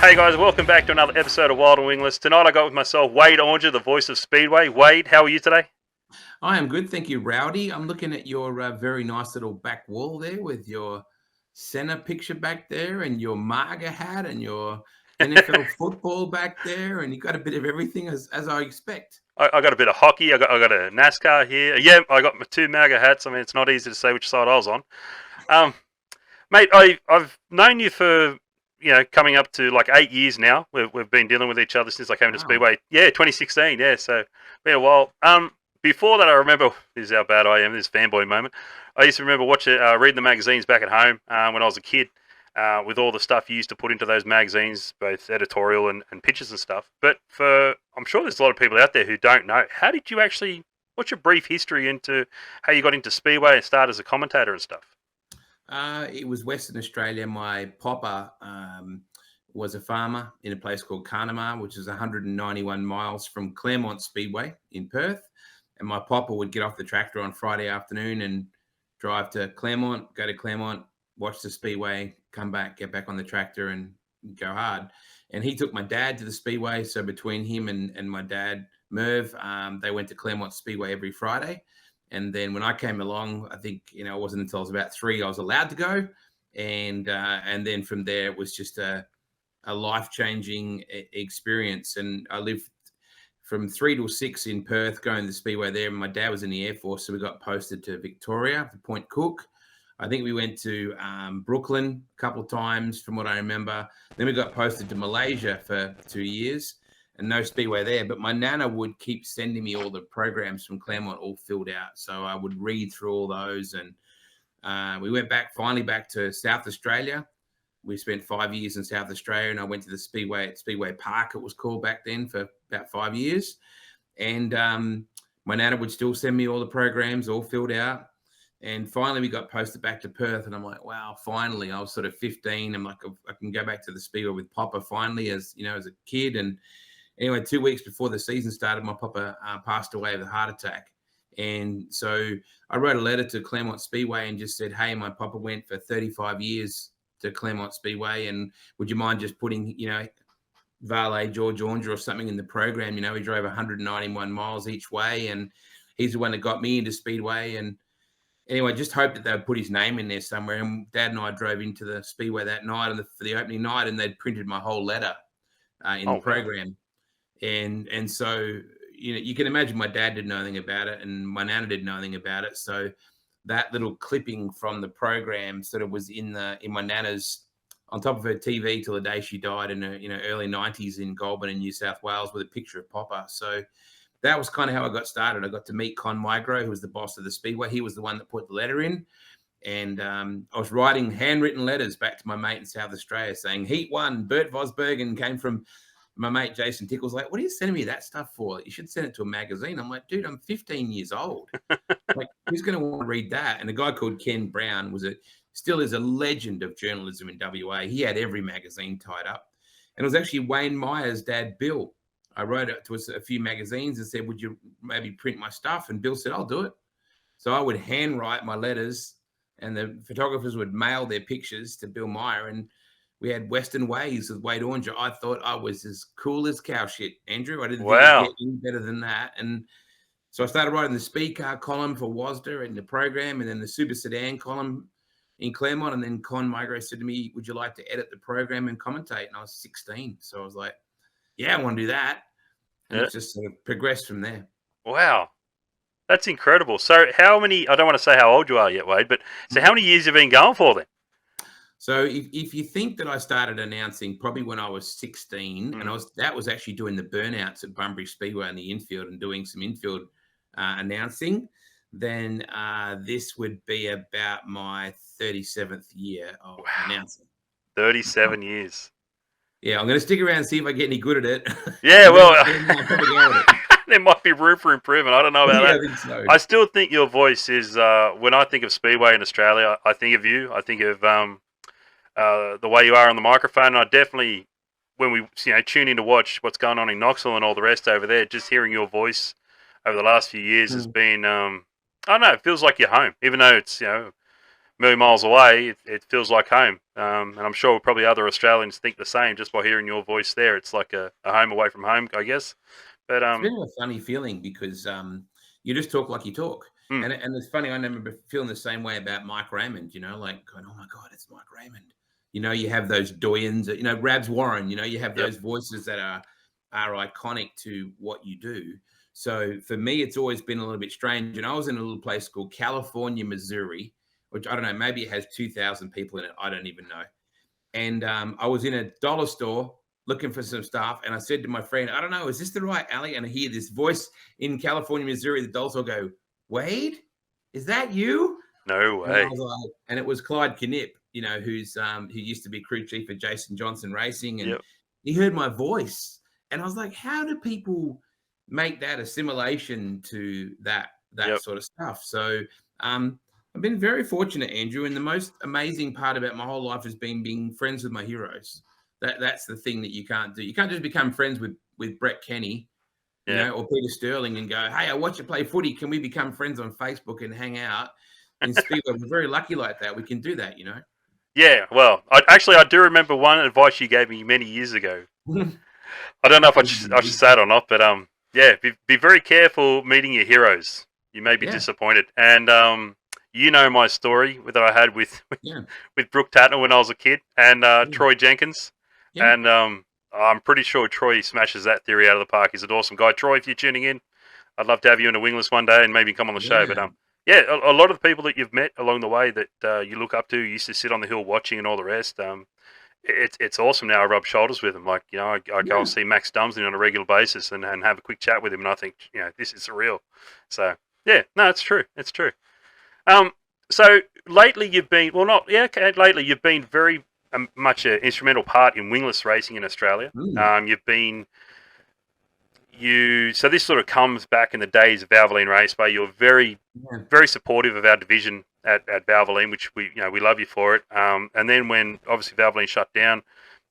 Hey guys, welcome back to another episode of Wild&Wingless. Tonight I got with myself Wade Aunger, the voice of Speedway. Wade, how are you today? I am good, thank you, Rowdy. I'm looking at your very nice little back wall there with your center picture back there and your MAGA hat and your NFL football back there, and you got a bit of everything as I expect. I got a bit of hockey, I got a NASCAR here. Yeah, I got my two MAGA hats. I mean, it's not easy to say which side I was on. Um, Mate, I've known you for, coming up to like 8 years now. We've been dealing with each other since I came into Wow. Speedway. Yeah, 2016, yeah, so been a while. Before that, I remember, this is how bad I am, this fanboy moment. I used to remember reading the magazines back at home when I was a kid. With all the stuff you used to put into those magazines, both editorial and pictures and stuff. But I'm sure there's a lot of people out there who don't know. What's your brief history into how you got into Speedway and started as a commentator and stuff? It was Western Australia. My papa was a farmer in a place called Carnamah, which is 191 miles from Claremont Speedway in Perth. And my papa would get off the tractor on Friday afternoon and drive to Claremont, go to Claremont, watch the Speedway, come back, get back on the tractor and go hard. And he took my dad to the Speedway. So between him and my dad, Merv, they went to Claremont Speedway every Friday. And then when I came along, I think, it wasn't until I was about 3 I was allowed to go. And then from there, it was just a life-changing experience. And I lived from 3 till 6 in Perth, going to the Speedway there. My dad was in the Air Force, so we got posted to Victoria, to Point Cook. I think we went to Brooklyn a couple of times, from what I remember. Then we got posted to Malaysia for 2 years. And no Speedway there, but my nana would keep sending me all the programs from Claremont all filled out. So I would read through all those. And we went finally back to South Australia. We spent 5 years in South Australia, and I went to the Speedway at Speedway Park, it was called back then, for about 5 years. And my nana would still send me all the programs all filled out. And finally we got posted back to Perth, and I'm like, wow, finally. I was sort of 15. I'm like, I can go back to the Speedway with Papa finally, as a kid. And anyway, 2 weeks before the season started, my papa passed away of a heart attack. And so I wrote a letter to Claremont Speedway and just said, hey, my papa went for 35 years to Claremont Speedway, and would you mind just putting, Valet George Aunger or something in the program? He drove 191 miles each way, and he's the one that got me into Speedway. And anyway, just hoped that they would put his name in there somewhere. And Dad and I drove into the Speedway that night for the opening night, and they'd printed my whole letter in the program. Wow. And so, you can imagine my dad didn't know anything about it, and my nana didn't know anything about it. So that little clipping from the program sort of was in my nana's, on top of her TV till the day she died in the early 90s in Goulburn in New South Wales, with a picture of Papa. So that was kind of how I got started. I got to meet Con Migro, who was the boss of the Speedway. He was the one that put the letter in. And I was writing handwritten letters back to my mate in South Australia saying, Heat 1, Bert Vosbergen came from my mate Jason Tickle's like, what are you sending me that stuff for? You should send it to a magazine. I'm like, dude, I'm 15 years old. Like, who's going to want to read that? And a guy called Ken Brown still is a legend of journalism in WA. He had every magazine tied up. And it was actually Wayne Meyer's dad, Bill. I wrote it to a few magazines and said, would you maybe print my stuff? And Bill said, I'll do it. So I would handwrite my letters, and the photographers would mail their pictures to Bill Meyer. And we had Western Ways with Wade Aunger. I thought I was as cool as cow shit, Andrew. I didn't think it'd get any better than that. And so I started writing the speed car column for WASDA and the program, and then the super sedan column in Claremont. And then Con Migro said to me, would you like to edit the program and commentate? And I was 16. So I was like, yeah, I want to do that. And It just sort of progressed from there. Wow. That's incredible. So I don't want to say how old you are yet, Wade, but so how many years have you been going for then? So if you think that I started announcing probably when I was 16, and that was actually doing the burnouts at Bunbury Speedway in the infield and doing some infield announcing, then this would be about my 37th year of announcing. 37 years. Yeah, I'm going to stick around and see if I get any good at it. Yeah, well, there might be room for improvement. I don't know about that. I think so. I still think your voice is, when I think of Speedway in Australia, I think of you. I think of the way you are on the microphone. And I definitely, when we tune in to watch what's going on in Knoxville and all the rest over there, just hearing your voice over the last few years has been, I don't know, it feels like you're home, even though it's million miles away, it feels like home. And I'm sure probably other Australians think the same just by hearing your voice there. It's like a home away from home, I guess. But It's been a funny feeling because you just talk like you talk. mm, And it's funny, I remember feeling the same way about Mike Raymond, like going, oh my God, it's Mike Raymond. You have those doyens, Rabs Warren, you have yep, those voices that are iconic to what you do. So for me, it's always been a little bit strange. And I was in a little place called California, Missouri, which I don't know, maybe it has 2,000 people in it. I don't even know. And I was in a dollar store looking for some stuff. And I said to my friend, I don't know, is this the right alley? And I hear this voice in California, Missouri, the dollar store go, Wade, is that you? no And I way. was like, and it was Clyde Knipp, who used to be crew chief for Jason Johnson Racing. And Yep, he heard my voice. And I was like, how do people make that assimilation to that yep, sort of stuff? So I've been very fortunate, Andrew, and the most amazing part about my whole life has been being friends with my heroes. That's the thing that you can't do. You can't just become friends with Brett Kenny, yeah. or Peter Sterling and go, hey, I watch you play footy. Can we become friends on Facebook and hang out? In Speedway, we're very lucky like that. We can do that. Yeah, well, I do remember one advice you gave me many years ago. I don't know if I should say it or not, but yeah, be very careful meeting your heroes. You may be Yeah, disappointed, and you know my story that I had with yeah, with Brooke Tatner when I was a kid, and yeah, Troy Jenkins, yeah, and I'm pretty sure Troy smashes that theory out of the park. He's an awesome guy. Troy, if you're tuning in, I'd love to have you in a wingless one day and maybe come on the show. But yeah, yeah, a lot of the people that you've met along the way that you look up to, you used to sit on the hill watching and all the rest. It's awesome now. I rub shoulders with him. Like, I go and yeah. see Max Dumsley on a regular basis and have a quick chat with him, and I think, this is surreal. So yeah, no, it's true. It's true. Um, so lately you've been well, not yeah. Okay, lately you've been very much an instrumental part in wingless racing in Australia. Mm, You've been so this sort of comes back in the days of Valvoline Raceway. You're very yeah, very supportive of our division at Valvoline, which we love you for it. And then when obviously Valvoline shut down,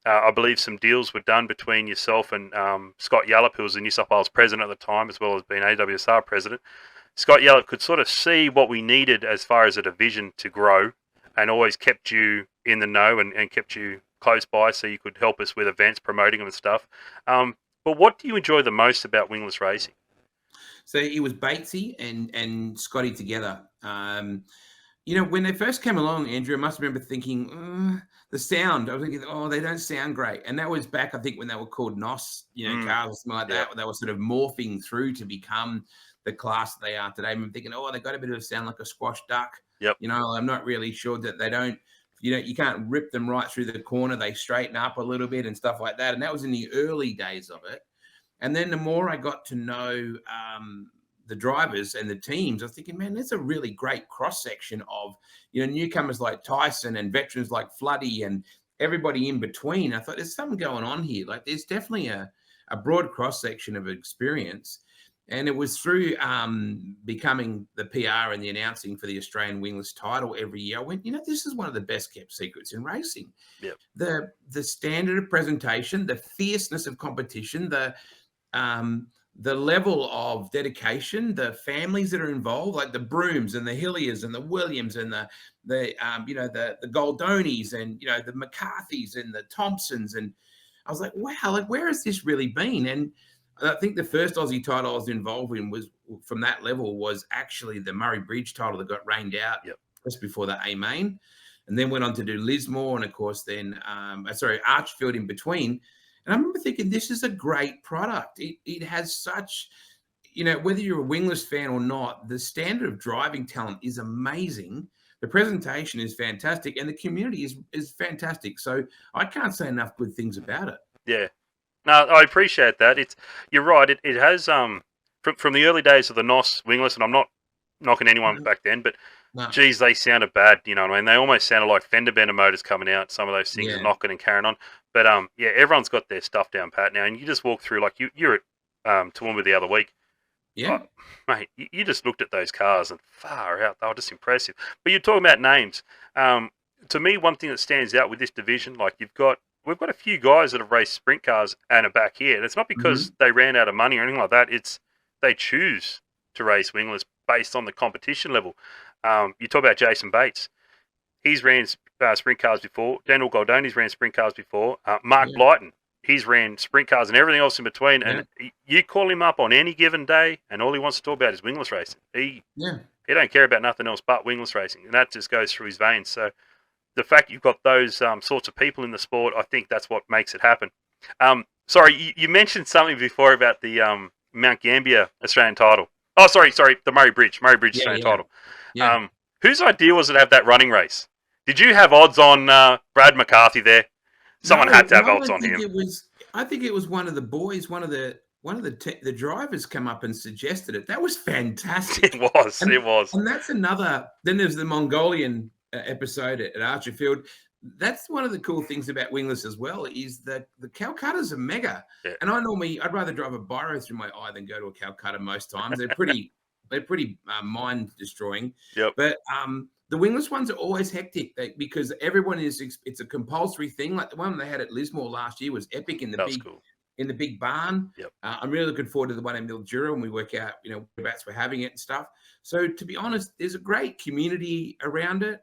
I believe some deals were done between yourself and Scott Yallop, who was the New South Wales president at the time, as well as being AWSR president. Scott Yallop could sort of see what we needed as far as a division to grow, and always kept you in the know and kept you close by so you could help us with events, promoting them and stuff. But what do you enjoy the most about wingless racing? So it was Batesy and Scotty together. When they first came along, Andrew, I must remember thinking the sound. I was thinking, oh, they don't sound great. And that was back, I think, when they were called NOS, Mm, cars or something like yep, that. They were sort of morphing through to become the class they are today. I'm thinking, oh, they got a bit of a sound like a squash duck. yep, I'm not really sure that they don't. You can't rip them right through the corner. They straighten up a little bit and stuff like that. And that was in the early days of it. And then the more I got to know the drivers and the teams, I was thinking, man, there's a really great cross section of newcomers like Tyson and veterans like Floody and everybody in between. I thought there's something going on here. Like there's definitely a broad cross section of experience. And it was through becoming the PR and the announcing for the Australian Wingless title every year. I went, this is one of the best kept secrets in racing. yep, The standard of presentation, the fierceness of competition, the level of dedication, the families that are involved, like the Brooms and the Hilliers and the Williams and the Goldonis and the McCarthys and the Thompsons, and I was like, wow, like where has this really been? And I think the first Aussie title I was involved in was from that level was actually the Murray Bridge title that got rained out yep. just before the A main, and then went on to do Lismore and of course then Archfield in between. And I remember thinking, this is a great product. It has such, whether you're a wingless fan or not, the standard of driving talent is amazing. The presentation is fantastic, and the community is fantastic. So I can't say enough good things about it. Yeah. No, I appreciate that. You're right. It has from the early days of the NOS wingless, and I'm not knocking anyone No, back then, but no, geez, they sounded bad. You know what I mean? They almost sounded like fender bender motors coming out. Some of those things are yeah, knocking and carrying on. But yeah, everyone's got their stuff down pat now, and you just walk through like you're at Toowoomba the other week. Oh, yeah, mate, you just looked at those cars and far out, they were just impressive. But you're talking about names. To me, one thing that stands out with this division, like we've got a few guys that have raced sprint cars and are back here. And it's not because hmm they ran out of money or anything like that. It's they choose to race wingless based on the competition level. You talk about Jason Bates. he's ran sprint cars before. Daniel Goldoni's ran sprint cars before. Mark Yeah. Blyton, he's ran sprint cars and everything else in between. Yeah. And you call him up on any given day, and all he wants to talk about is wingless racing. He don't care about nothing else but wingless racing, and that just goes through his veins. So the fact you've got those sorts of people in the sport, I think that's what makes it happen. Sorry, you mentioned something before about the Mount Gambier Australian title. Oh, sorry, the Murray Bridge Australian title. Yeah. Whose idea was it to have that running race? Did you have odds on Brad McCarthy there? Someone had to have I odds don't on think him. it was. I think it was one of the boys, one of the drivers come up and suggested it. That was fantastic. It was. And that's another. Then there's the Mongolian episode at Archer Field. That's one of the cool things about wingless as well, is that the Calcutta's are mega. Yeah. And I'd rather drive a biro through my eye than go to a Calcutta most times. They're pretty mind destroying. Yep. But the wingless ones are always hectic because everyone it's a compulsory thing. Like the one they had at Lismore last year was epic in the big barn. Yep. I'm really looking forward to the one in Mildura when we work out, whereabouts we're having it and stuff. So to be honest, there's a great community around it.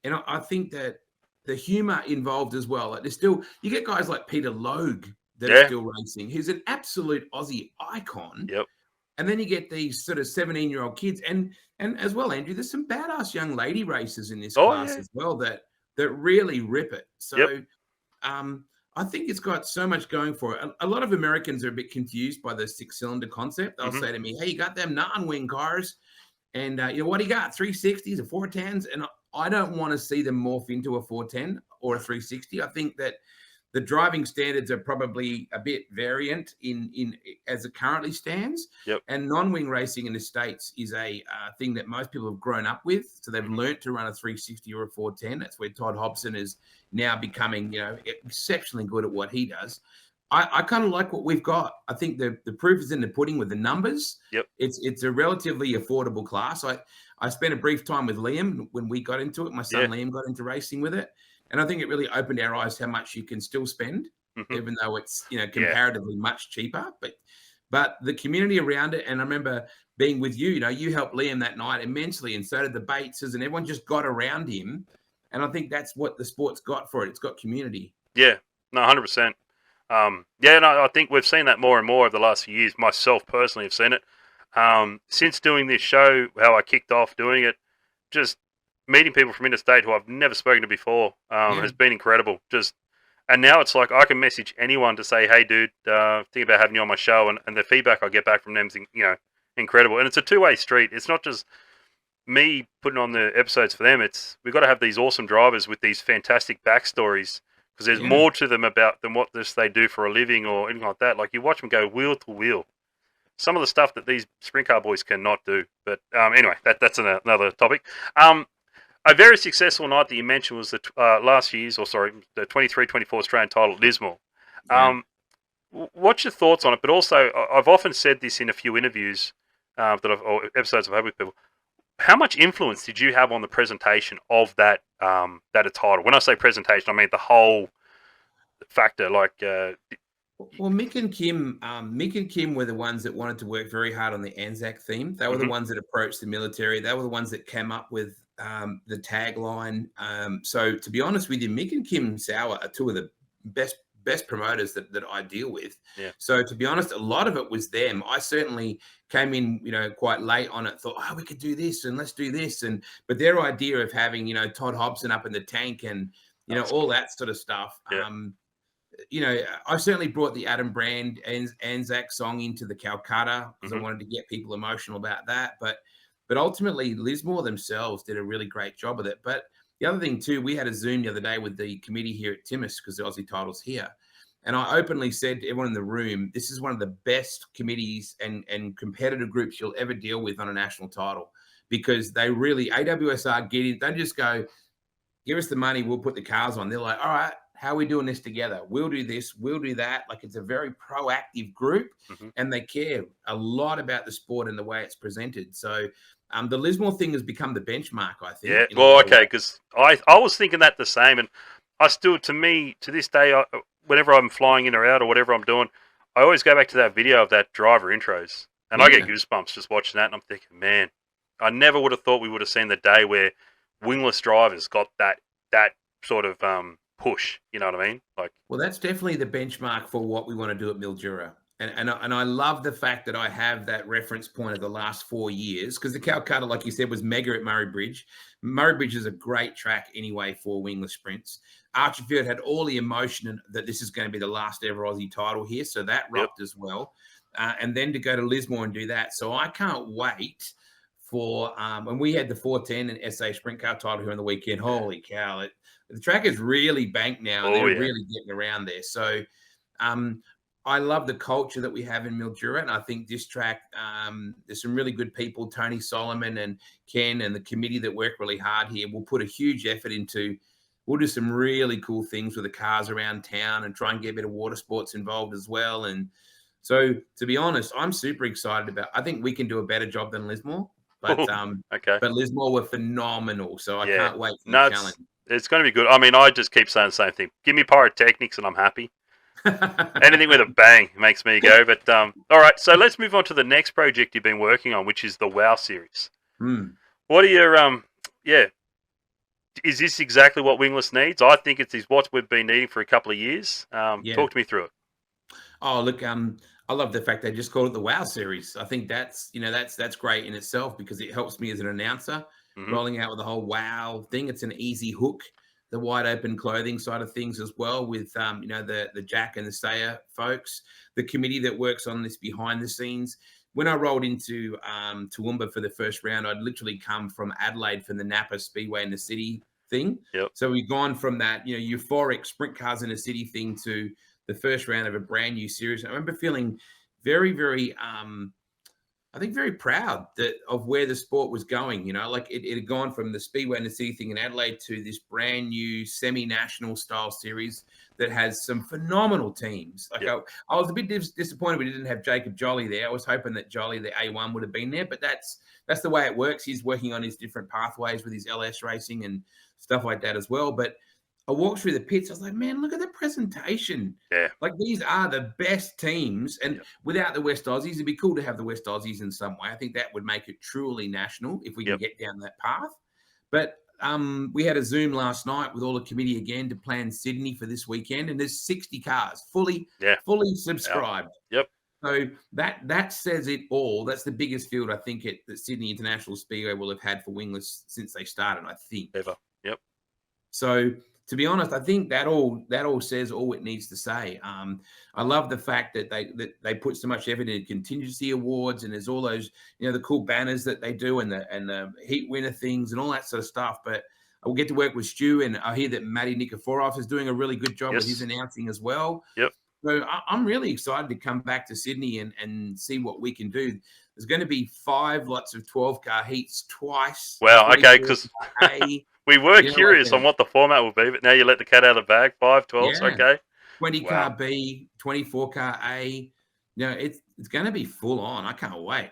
And I think that the humor involved as well. Like you get guys like Peter Logue that are still racing, who's an absolute Aussie icon. Yep. And then you get these sort of 17-year-old kids, and as well, Andrew, there's some badass young lady racers in this class as well that really rip it. So I think it's got so much going for it. A lot of Americans are a bit confused by the 6-cylinder concept. They'll say to me, "Hey, you got them non-wing cars, and what do you got? 360s or 410s?" And I don't want to see them morph into a 410 or a 360. I think that the driving standards are probably a bit variant in as it currently stands. Yep. And non-wing racing in the States is a thing that most people have grown up with. So they've learnt to run a 360 or a 410. That's where Todd Hobson is now becoming, exceptionally good at what he does. I kind of like what we've got. I think the proof is in the pudding with the numbers. Yep. It's a relatively affordable class. I spent a brief time with Liam when we got into it. My son Liam got into racing with it. And I think it really opened our eyes how much you can still spend, even though it's comparatively much cheaper. But the community around it, and I remember being with you. You helped Liam that night immensely, and so did the Bateses, and everyone just got around him. And I think that's what the sport's got for it. It's got community. Yeah, no, 100%. I think we've seen that more and more over the last few years. Myself personally have seen it. Since doing this show, how I kicked off doing it, just meeting people from interstate who I've never spoken to before has been incredible. And now it's like I can message anyone to say, "Hey, dude, think about having you on my show," and the feedback I get back from them is, incredible. And it's a two-way street. It's not just me putting on the episodes for them. We've got to have these awesome drivers with these fantastic backstories, because there's more to them than what they do for a living or anything like that. Like, you watch them go wheel to wheel. Some of the stuff that these sprint car boys cannot do. But anyway, that's another topic. A very successful night that you mentioned was the 23-24 Australian title at Lismore. What's your thoughts on it? But also, I've often said this in a few interviews or episodes I've had with people. How much influence did you have on the presentation of that title? When I say presentation, I mean the whole factor. Like, well, Mick and Kim were the ones that wanted to work very hard on the Anzac theme. They were the ones that approached the military. They were the ones that came up with the tagline. So to be honest with you, Mick and Kim Sauer are two of the best promoters that I deal with. Yeah. So to be honest, a lot of it was them. I certainly came in, quite late on it, thought, we could do this and let's do this. But their idea of having, Todd Hobson up in the tank and, all that sort of stuff. Yeah. I certainly brought the Adam Brand and Anzac song into the Calcutta because I wanted to get people emotional about that. But ultimately, Lismore themselves did a really great job with it. But the other thing, too, we had a Zoom the other day with the committee here at Timmins because the Aussie title's here. And I openly said to everyone in the room, this is one of the best committees and competitive groups you'll ever deal with on a national title, because they really, AWSR get in, don't just go, give us the money, we'll put the cars on. They're like, all right, how are we doing this together? We'll do this, we'll do that. Like, it's a very proactive group and they care a lot about the sport and the way it's presented. So the Lismore thing has become the benchmark, I think. Yeah, well, okay, because I was thinking that the same, and I still, to this day, whenever I'm flying in or out or whatever I'm doing, I always go back to that video of that driver intros, and I get goosebumps just watching that, and I'm thinking, man, I never would have thought we would have seen the day where wingless drivers got that sort of push. You know what I mean? Like, Well, that's definitely the benchmark for what we want to do at Mildura. And I love the fact that I have that reference point of the last 4 years, because the Calcutta, like you said, was mega at Murray Bridge. Murray Bridge is a great track anyway for wingless sprints. Archerfield had all the emotion that this is going to be the last ever Aussie title here, so that yep. rocked as well. And then to go to Lismore and do that, so I can't wait for. And we had the 410 and SA Sprint Car title here on the weekend. Holy cow! The track is really banked now, and they're really getting around there. So I love the culture that we have in Mildura, and I think this track, there's some really good people, Tony Solomon and Ken and the committee that work really hard here. We'll put a huge effort into, we'll do some really cool things with the cars around town and try and get a bit of water sports involved as well. And so, to be honest, I'm super excited about, I think we can do a better job than Lismore, but but Lismore were phenomenal. So I can't wait for the challenge. It's going to be good. I mean, I just keep saying the same thing. Give me pyrotechnics and I'm happy. Anything with a bang makes me go. But all right, so let's move on to the next project you've been working on, which is the WOW series. What are your is this exactly what Wingless needs? I think it's what we've been needing for a couple of years. Talk to me through it. Oh, look, I love the fact they just called it the WOW series. I think that's great in itself, because it helps me as an announcer rolling out with the whole WOW thing. It's an easy hook. The wide open clothing side of things as well, with the Jack and the Sayer folks, the committee that works on this behind the scenes. When I rolled into Toowoomba for the first round, I'd literally come from Adelaide from the Napa Speedway in the city thing. Yep. So we've gone from that euphoric sprint cars in a city thing to the first round of a brand new series. I remember feeling very, very I think very proud of where the sport was going. Like it had gone from the Speedway and the City thing in Adelaide to this brand new semi-national style series that has some phenomenal teams. Like I was a bit disappointed we didn't have Jacob Jolly there. I was hoping that Jolly, the A1, would have been there, but that's the way it works. He's working on his different pathways with his LS racing and stuff like that as well. But I walked through the pits. I was like, man, look at the presentation. Yeah. Like, these are the best teams. And without the West Aussies, it'd be cool to have the West Aussies in some way. I think that would make it truly national if we can get down that path. But we had a Zoom last night with all the committee again to plan Sydney for this weekend. And there's 60 cars fully subscribed. Yep. So that says it all. That's the biggest field, I think, that Sydney International Speedway will have had for wingless since they started, I think. Ever. Yep. So, to be honest, I think that all says all it needs to say. I love the fact that they put so much effort in contingency awards, and there's all those the cool banners that they do, and the heat winner things and all that sort of stuff. But I will get to work with Stu, and I hear that Matty Nikiforov is doing a really good job with his announcing as well. Yep. So I'm really excited to come back to Sydney and see what we can do. There's going to be 5 lots of 12-car heats twice. Wow. Okay, because we were curious on what the format will be, but now you let the cat out of the bag. 5, 12s, okay. 20-car B, 24-car A. It's going to be full on. I can't wait.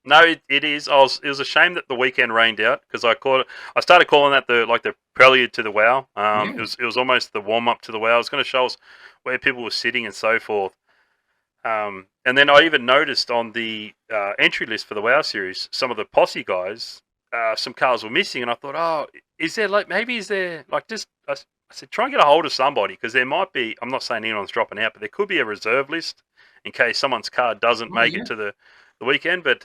No, it is. It was a shame that the weekend rained out, because I started calling that the prelude to the WOW. It was almost the warm up to the WOW. It was going to show us where people were sitting and so forth. And then I even noticed on the entry list for the WOW series, some of the posse guys, some cars were missing, and I thought, I said, try and get a hold of somebody, because there might be, I'm not saying anyone's dropping out, but there could be a reserve list in case someone's car doesn't make it to the weekend. But,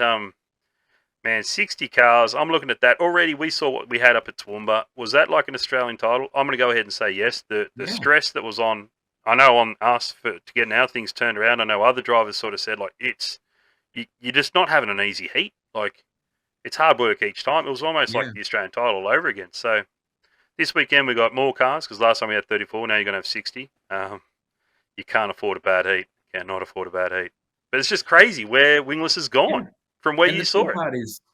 man, 60 cars, I'm looking at that. Already we saw what we had up at Toowoomba. Was that like an Australian title? I'm going to go ahead and say yes. The stress that was on us to getting our things turned around. I know other drivers sort of said, like, you're just not having an easy heat. Like, it's hard work each time. It was almost like the Australian title all over again. So this weekend we got more cars, because last time we had 34. Now you're going to have 60. You can't afford a bad heat. Cannot afford a bad heat. But it's just crazy where Wingless has gone from where you saw it.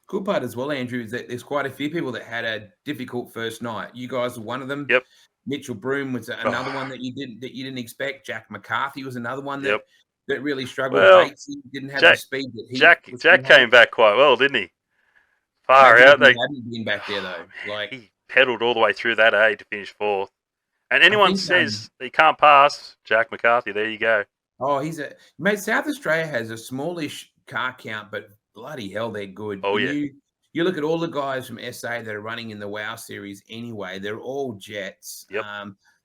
Cool part as well, Andrew, is that there's quite a few people that had a difficult first night. You guys were one of them. Yep. Mitchell Broom was another one that you didn't expect. Jack McCarthy was another one that really struggled. Well, Batesy didn't have the speed that he. Jack came back quite well, didn't he? Far out. He hadn't been back there though. Like, he pedalled all the way through that A to finish 4th. And anyone says he can't pass Jack McCarthy, there you go. Oh, mate. South Australia has a smallish car count, but bloody hell, they're good. Oh, the you look at all the guys from SA that are running in the WOW series anyway, they're all jets. Yep.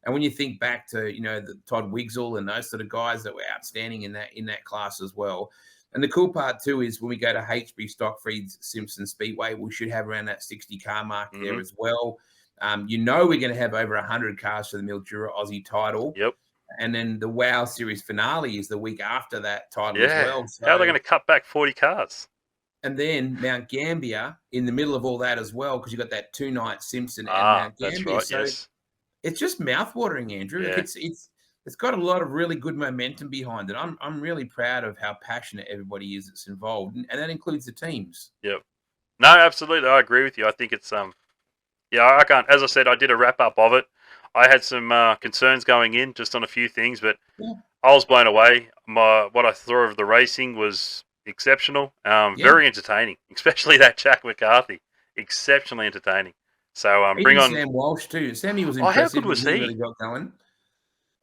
And when you think back to, the Todd Wigsell and those sort of guys that were outstanding in that class as well. And the cool part too is when we go to HB Stockfrieds Simpson Speedway, we should have around that 60 car mark there as well. We're going to have over 100 cars for the Mildura Aussie title. Yep. And then the WOW Series finale is the week after that title as Yeah. well. So, How are they going to cut back 40 cars? and then Mount Gambier in the middle of all that as well, because you got that 2-night Simpson and Mount Gambier. That's right, so yes. it's just mouth-watering, Andrew. Yeah. It's got a lot of really good momentum behind it. I'm really proud of how passionate everybody is that's involved, and that includes the teams. Yep. No, absolutely, I agree with you. I think it's I can't. As I said, I did a wrap up of it. I had some concerns going in just on a few things, but I was blown away. What I thought of the racing was exceptional. Very entertaining, especially that Jack McCarthy. Exceptionally entertaining. So bring on Sam Walsh too. Sammy was impressive. How good was he? Really got going.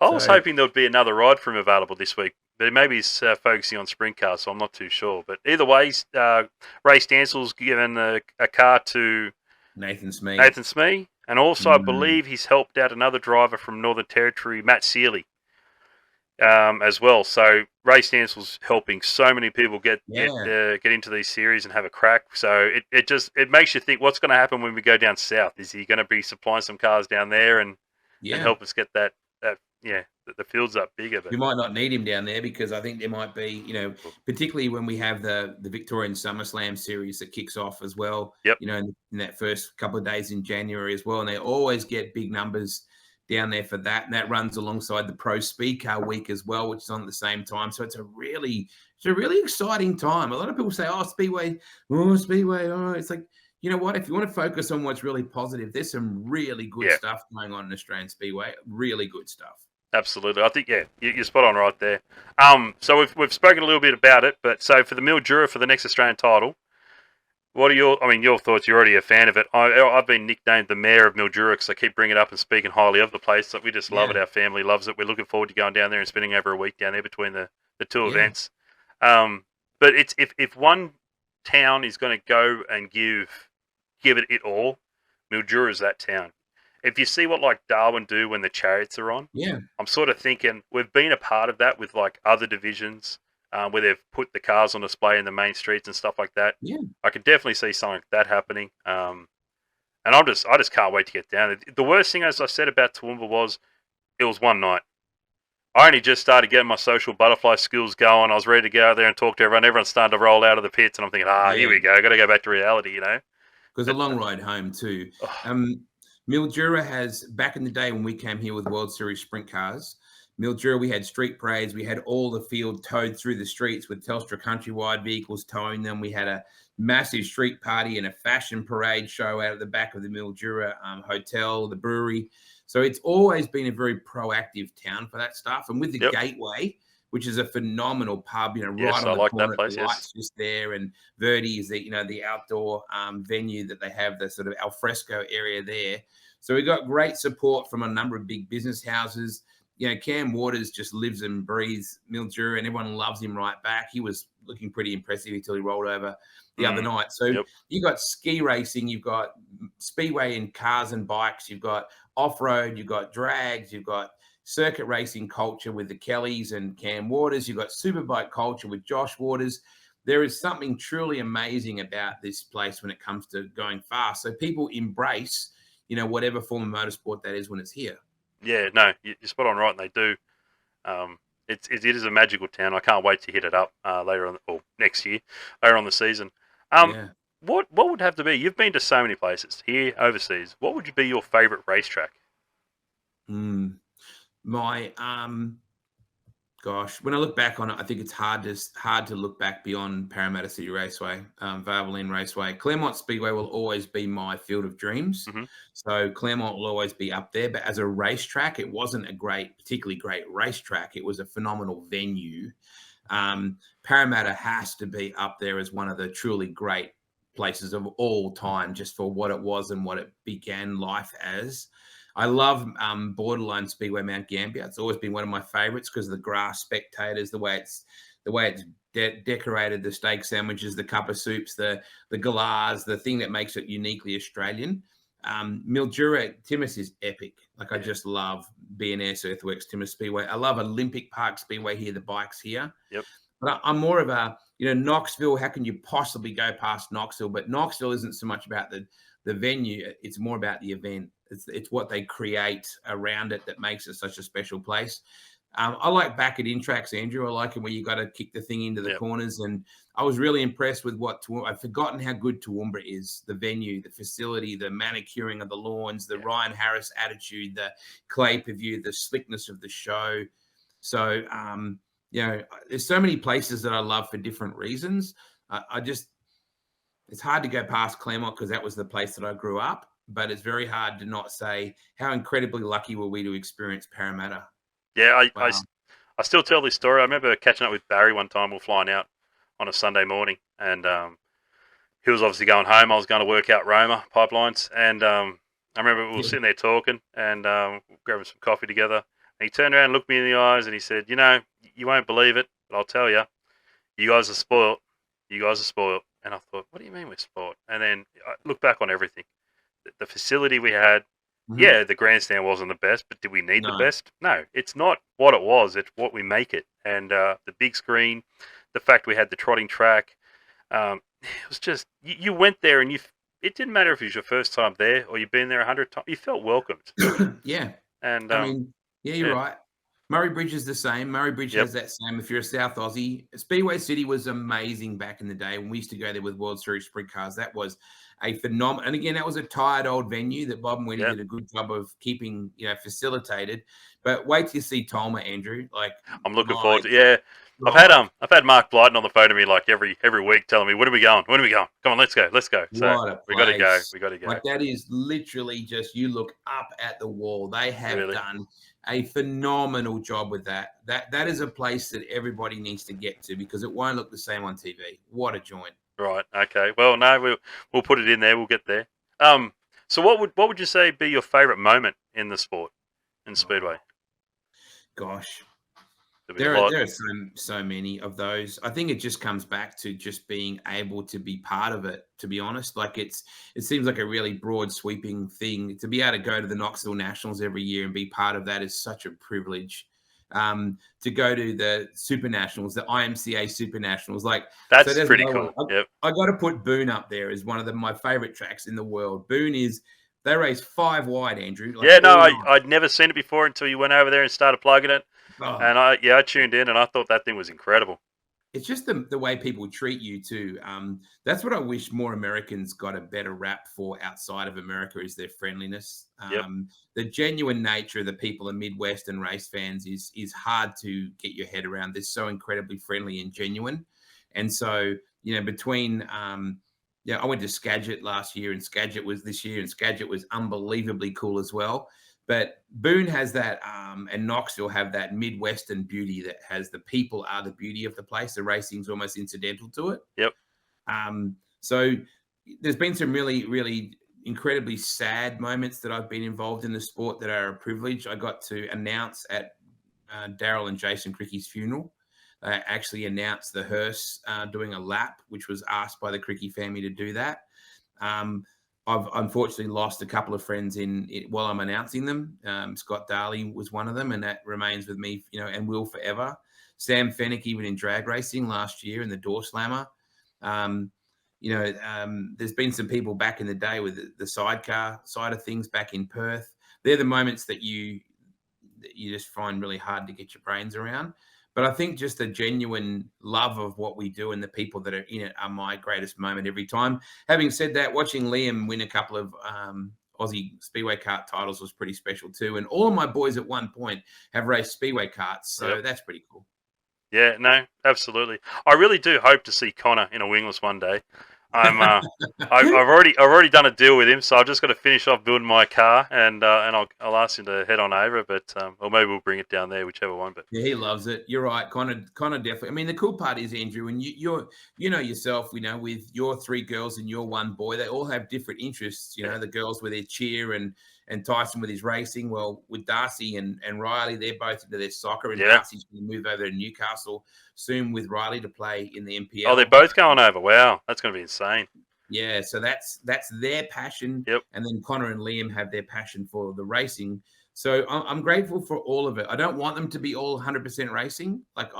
I was hoping there would be another ride for him available this week, but maybe he's focusing on sprint cars, so I'm not too sure. But either way, Ray Stancil's given a car to Nathan Smee, and also I believe he's helped out another driver from Northern Territory, Matt Searley, as well. So Ray Stancil's helping so many people get into these series and have a crack. So it makes you think, what's going to happen when we go down south? Is he going to be supplying some cars down there and help us get that the field's up bigger? But we might not need him down there, because I think there might be, particularly when we have the Victorian SummerSlam series that kicks off as well. Yep. In that first couple of days in January as well, and they always get big numbers down there for that, and that runs alongside the Pro Speed Car Week as well, which is on at the same time. So it's a really exciting time. A lot of people say, Speedway. It's like, you know what? If you want to focus on what's really positive, there's some really good stuff going on in Australian Speedway. Really good stuff. Absolutely. I think, you're spot on right there. So we've spoken a little bit about it, but so for the Mildura for the next Australian title, what are your thoughts? You're already a fan of it. I've been nicknamed the mayor of Mildura because I keep bringing it up and speaking highly of the place. So we just love it. Our family loves it. We're looking forward to going down there and spending over a week down there between the two events. But it's if one town is going to go and give it all, Mildura is that town. If you see what like Darwin do when the chariots are on, I'm sort of thinking we've been a part of that with like other divisions where they've put the cars on display in the main streets and stuff like that. Yeah, I could definitely see something like that happening. And I just can't wait to get down. The worst thing, as I said about Toowoomba, was it was one night. I only just started getting my social butterfly skills going. I was ready to go out there and talk to everyone. Everyone's starting to roll out of the pits, and I'm thinking, here we go. I got to go back to reality, Because a long ride home too. Mildura has, back in the day when we came here with World Series sprint cars, Mildura, we had street parades. We had all the field towed through the streets with Telstra Countrywide vehicles towing them. We had a massive street party and a fashion parade show out of the back of the Mildura hotel, the brewery. So it's always been a very proactive town for that stuff. And with the Gateway, which is a phenomenal pub, right on the corner, that place, the lights just there, and Verdi is the outdoor venue that they have, the sort of alfresco area there. So we got great support from a number of big business houses. Cam Waters just lives and breathes Mildura, and everyone loves him right back. He was looking pretty impressive until he rolled over the other night. So you've got ski racing, you've got speedway in cars and bikes, you've got off-road, you've got drags, you've got circuit racing culture with the Kellys and Cam Waters, you've got superbike culture with Josh Waters. There is something truly amazing about this place when it comes to going fast. So people embrace, whatever form of motorsport that is when it's here. Yeah, no, you're spot on right, and they do. It is a magical town. I can't wait to hit it up later on, or next year, later on the season. What would have to be? You've been to so many places here, overseas. What would be your favourite racetrack? My when I look back on it, I think it's hard to look back beyond Parramatta City Raceway, Valvoline Raceway. Claremont Speedway will always be my field of dreams. So Claremont will always be up there. But as a racetrack, it wasn't a particularly great racetrack. It was a phenomenal venue. Parramatta has to be up there as one of the truly great places of all time, just for what it was and what it began life as. I love Borderline Speedway Mount Gambier. It's always been one of my favourites because of the grass spectators, the way it's the way it's decorated, the steak sandwiches, the cup of soups, the galahs, the thing that makes it uniquely Australian. Mildura Timmins is epic. Like I just love B&S Earthworks Timmins Speedway. I love Olympic Park Speedway here, the bikes here. Yep. But I'm more of a, Knoxville. How can you possibly go past Knoxville? But Knoxville isn't so much about the venue. It's more about the event. It's what they create around it that makes it such a special place. I like back at Intracks, Andrew. I like it where you got to kick the thing into the corners. And I was really impressed with I've forgotten how good Toowoomba is. The venue, the facility, the manicuring of the lawns, the Ryan Harris attitude, the clay pay-per-view, the slickness of the show. So, there's so many places that I love for different reasons. It's hard to go past Claremont because that was the place that I grew up. But it's very hard to not say how incredibly lucky were we to experience Parramatta. Yeah, I still tell this story. I remember catching up with Barry one time. We were flying out on a Sunday morning, and he was obviously going home. I was going to work out Roma pipelines, and I remember we were sitting there talking and grabbing some coffee together. And he turned around and looked me in the eyes, and he said, you won't believe it, but I'll tell you, you guys are spoiled. You guys are spoiled. And I thought, what do you mean we're spoiled? And then I looked back on everything. The facility we had, yeah, the grandstand wasn't the best, but did we need the best? No, it's not what it was. It's what we make it. And the big screen, the fact we had the trotting track, it was just, you went there and it didn't matter if it was your first time there or you've been there 100 times. You felt welcomed. Yeah. And you're right. Murray Bridge is the same. Murray Bridge has that same. If you're a South Aussie, Speedway City was amazing back in the day when we used to go there with World Series sprint cars. That was a phenomenal. And again, that was a tired old venue that Bob and Wendy did a good job of keeping, facilitated. But wait till you see Tolma, Andrew. Like I'm looking forward to. Yeah, I've had Mark Blyton on the phone to me like every week telling me when are we going? When are we going? Come on, let's go. So we got to go. We got to go. Like that is literally just you look up at the wall. They have done a phenomenal job with that. That is a place that everybody needs to get to because it won't look the same on TV. What a joint! Right. Okay. Well, no, we'll put it in there. We'll get there. So what would you say be your favourite moment in the sport, in Speedway? Gosh, there are so many of those. I think it just comes back to just being able to be part of it. To be honest, like it seems like a really broad, sweeping thing. To be able to go to the Knoxville Nationals every year and be part of that is such a privilege. To go to the Super Nationals, the IMCA Super Nationals, that's pretty cool. I got to put Boone up there as one of my favorite tracks in the world. Boone they race 5 wide, Andrew. I'd never seen it before until you went over there and started plugging it. Oh. And I tuned in and I thought that thing was incredible. It's just the way people treat you too. That's what I wish more Americans got a better rap for outside of America is their friendliness. The genuine nature of the people in Midwest and race fans is hard to get your head around. They're so incredibly friendly and genuine. And so, between I went to Skagit last year and Skagit was this year and Skagit was unbelievably cool as well. But Boone has that, and Knoxville have that Midwestern beauty that has the people are the beauty of the place. The racing's almost incidental to it. Yep. So there's been some really, really incredibly sad moments that I've been involved in the sport that are a privilege. I got to announce at Daryl and Jason Cricky's funeral. They actually announced the hearse doing a lap, which was asked by the Cricky family to do that. I've unfortunately lost a couple of friends while I'm announcing them. Scott Darley was one of them, and that remains with me, and will forever. Sam Fennick, even in drag racing last year in the Door Slammer. There's been some people back in the day with the sidecar side of things back in Perth. They're the moments that you just find really hard to get your brains around. But I think just the genuine love of what we do and the people that are in it are my greatest moment every time. Having said that, watching Liam win a couple of Aussie Speedway kart titles was pretty special too. And all of my boys at one point have raced Speedway karts, so that's pretty cool. Yeah, no, absolutely. I really do hope to see Connor in a wingless one day. I've already done a deal with him, so I've just got to finish off building my car, and I'll ask him to head on over, but or maybe we'll bring it down there, whichever one. But yeah, he loves it. You're right, Connor definitely. I mean, the cool part is, Andrew, and you're yourself, with your 3 girls and your 1 boy, they all have different interests. The girls with their cheer and and Tyson with his racing. Well, with Darcy and Riley, they're both into their soccer, and Yeah. Darcy's going to move over to Newcastle soon with Riley to play in the NPL. Oh, they're both going over. Wow, that's going to be insane. Yeah, so that's their passion. Yep. And then Connor and Liam have their passion for the racing. So I'm grateful for all of it. I don't want them to be all 100% racing. Like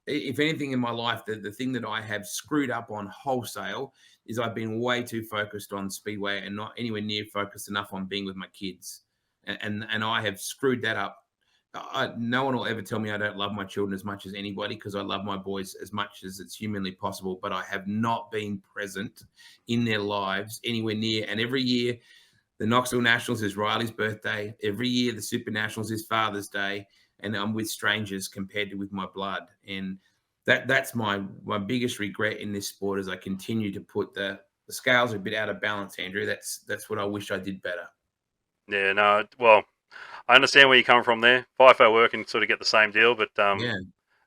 if anything in my life, the thing that I have screwed up on wholesale is I've been way too focused on speedway and not anywhere near focused enough on being with my kids. And I have screwed that up. No one will ever tell me I don't love my children as much as anybody, because I love my boys as much as it's humanly possible, but I have not been present in their lives anywhere near. And every year, the Knoxville Nationals is Riley's birthday. Every year, the Super Nationals is Father's Day, and I'm with strangers compared to with my blood. And that's my biggest regret in this sport, as I continue to put the scales a bit out of balance, Andrew. That's what I wish I did better. Yeah, no, well, I understand where you're coming from there. FIFO work and sort of get the same deal, but Yeah.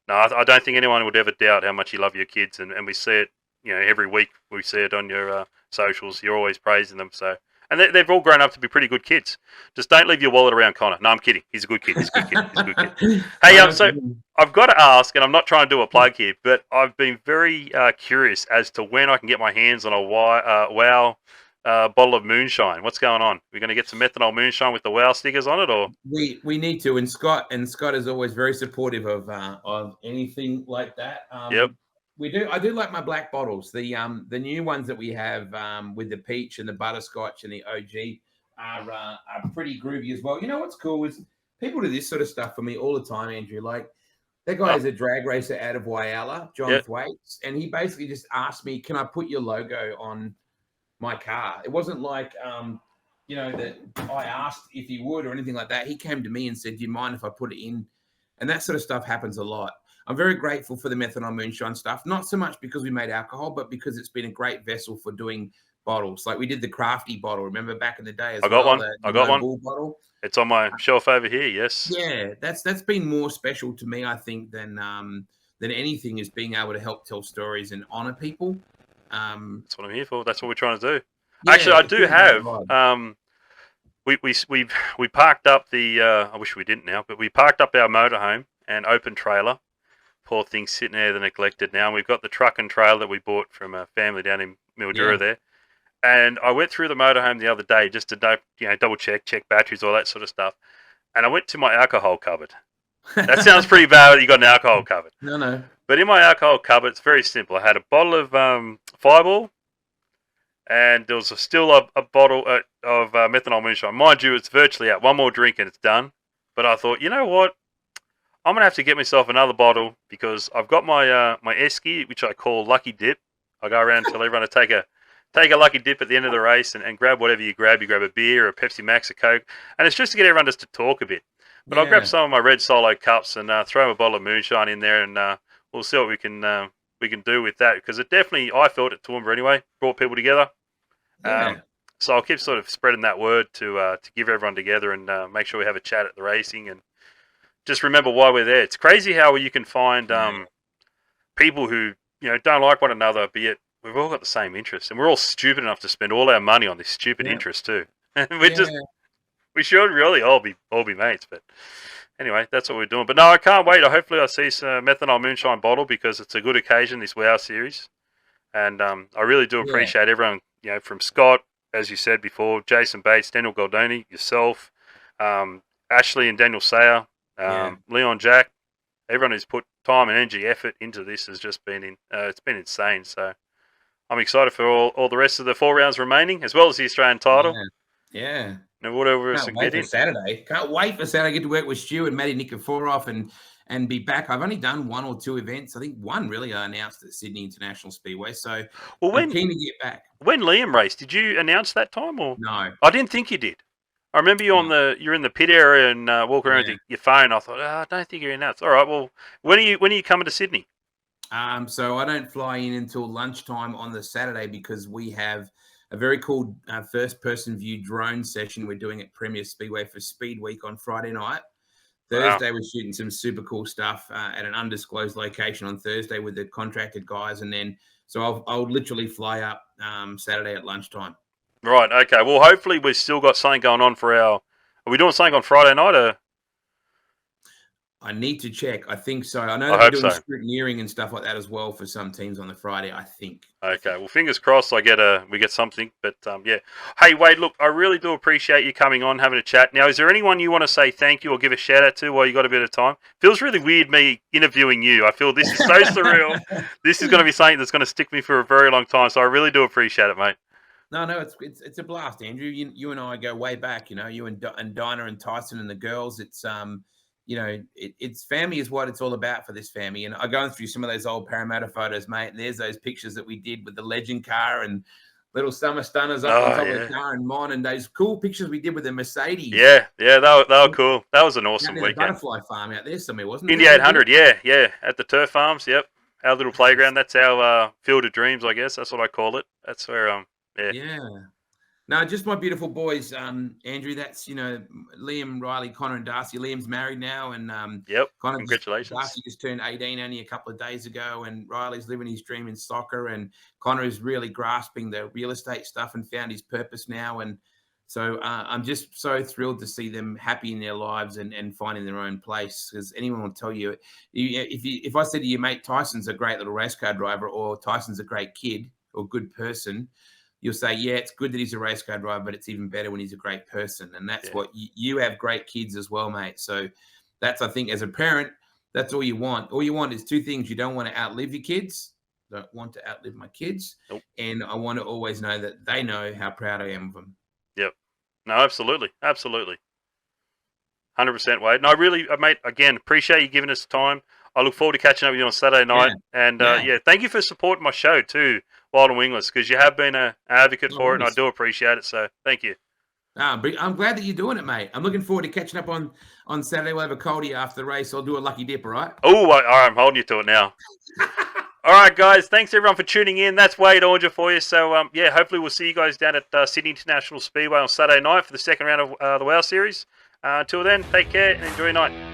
no, I don't think anyone would ever doubt how much you love your kids, and we see it, every week. We see it on your socials. You're always praising them, so. And they've all grown up to be pretty good kids. Just don't leave your wallet around Connor. No, I'm kidding. He's a good kid. He's a good kid. He's a good kid. Hey, so I've got to ask, and I'm not trying to do a plug here, but I've been very curious as to when I can get my hands on a Wow bottle of moonshine. What's going on? We're going to get some methanol moonshine with the Wow stickers on it, or we need to. And Scott is always very supportive of anything like that. Yep. We do. I do like my black bottles. The new ones that we have with the peach and the butterscotch and the OG are pretty groovy as well. You know what's cool is people do this sort of stuff for me all the time, Andrew. Like that guy is a drag racer out of Whyalla, John Thwaites, and he basically just asked me, "Can I put your logo on my car?" It wasn't like that I asked if he would or anything like that. He came to me and said, "Do you mind if I put it in?" And that sort of stuff happens a lot. I'm very grateful for the methanol moonshine stuff, not so much because we made alcohol, but because it's been a great vessel for doing bottles. Like we did the crafty bottle, remember back in the day? I got one. I got one. Bull bottle. It's on my shelf over here. Yes. Yeah, that's been more special to me, I think, than anything, is being able to help tell stories and honor people. That's what I'm here for. That's what we're trying to do. Yeah, actually, I do have. We parked up the. I wish we didn't now, but we parked up our motorhome and open trailer. Poor thing's sitting there, neglected now. And we've got the truck and trailer that we bought from a family down in Mildura there. And I went through the motorhome the other day just to double check batteries, all that sort of stuff. And I went to my alcohol cupboard. That sounds pretty bad that you got an alcohol cupboard. No. But in my alcohol cupboard, it's very simple. I had a bottle of Fireball, and there was still a bottle of methanol moonshine. Mind you, it's virtually out. One more drink and it's done. But I thought, you know what? I'm going to have to get myself another bottle, because I've got my my esky, which I call Lucky Dip. I go around and tell everyone to take a Lucky Dip at the end of the race and grab whatever you grab. You grab a beer or a Pepsi Max, a Coke. And it's just to get everyone just to talk a bit. But I'll grab some of my red Solo cups and throw a bottle of moonshine in there, and we'll see what we can do with that, because it definitely, I felt it, Toowoomba anyway, brought people together. So I'll keep sort of spreading that word to give everyone together and make sure we have a chat at the racing and just remember why we're there. It's crazy how you can find people who don't like one another, but yet we've all got the same interests, and we're all stupid enough to spend all our money on this stupid interest too. And we should really all be mates, but. Anyway, that's what we're doing. But no, I can't wait. Hopefully I see some methanol moonshine bottle, because it's a good occasion, this WOW series. And I really do appreciate everyone, from Scott, as you said before, Jason Bates, Daniel Goldoni, yourself, Ashley and Daniel Sayer, Leon Jack. Everyone who's put time and energy, effort into this has just been it's been insane. So I'm excited for all the rest of the 4 rounds remaining, as well as the Australian title. Yeah. And whatever else Can't wait for Saturday. Can't wait for Saturday. I get to work with Stu and Matty Nikiforov and be back. I've only done 1 or 2 events. I think one really I announced at Sydney International Speedway. So I'm keen to get back. When Liam raced, did you announce that time or no? I didn't think you did. I remember you you're in the pit area and walking around with your phone. I thought, I don't think you're announced. All right, well, when are you coming to Sydney? So I don't fly in until lunchtime on the Saturday, because we have a very cool first-person view drone session we're doing at Premier Speedway for Speed Week on Friday night. Thursday, we're shooting some super cool stuff at an undisclosed location on Thursday with the contracted guys. And then, so I'll literally fly up Saturday at lunchtime. Right. Okay. Well, hopefully we've still got something going on for our. Are we doing something on Friday night? Or I need to check. I think so. I know I that we're hope doing so. scrutineering and stuff like that as well for some teams on the Friday. I think. Okay, well, fingers crossed. We get something, but yeah. Hey, Wade, look, I really do appreciate you coming on, having a chat. Now, is there anyone you want to say thank you or give a shout out to while you got a bit of time? Feels really weird me interviewing you. I feel this is so surreal. This is going to be something that's going to stick me for a very long time. So I really do appreciate it, mate. No, it's a blast, Andrew. You and I go way back. You and Dinah and Tyson and the girls. It's family is what it's all about for this family. And I'm going through some of those old Parramatta photos, mate. And there's those pictures that we did with the legend car and little summer stunners up on Oh top of yeah, the car and mine, and those cool pictures we did with the Mercedes yeah, yeah. They were cool. That was an out awesome near the weekend. butterfly farm out there somewhere, wasn't it? Indy That we did 800, yeah, yeah, at the turf farms. Yep, our little playground. That's our field of dreams, I guess. That's what I call it. That's where yeah. Yeah. No, just my beautiful boys, Andrew. That's Liam, Riley, Connor, and Darcy. Liam's married now, and Yep. Connor Congratulations. Darcy just turned 18 only a couple of days ago, and Riley's living his dream in soccer, and Connor is really grasping the real estate stuff and found his purpose now, and so I'm just so thrilled to see them happy in their lives and finding their own place. Because anyone will tell you, if I said to you, mate, Tyson's a great little race car driver, or Tyson's a great kid or good person, you'll say, yeah, it's good that he's a race car driver, but it's even better when he's a great person. And that's what you have great kids as well, mate. So that's, I think, as a parent, that's all you want. All you want is two things. You don't want to outlive your kids. Don't want to outlive my kids. Nope. And I want to always know that they know how proud I am of them. Yep. No, absolutely. Absolutely. 100% Wade. And I really, mate, again, appreciate you giving us time. I look forward to catching up with you on Saturday night. Yeah. And thank you for supporting my show too, Wild and Wingless, because you have been an advocate for it, and I do appreciate it. So thank you. I'm glad that you're doing it, mate. I'm looking forward to catching up on Saturday. We'll have a coldie after the race. I'll do a lucky dip, all right? Oh, all right, I'm holding you to it now. All right, guys. Thanks everyone for tuning in. That's Wade Aunger for you. So hopefully we'll see you guys down at Sydney International Speedway on Saturday night for the second round of the WOW Series. Until then, take care and enjoy your night.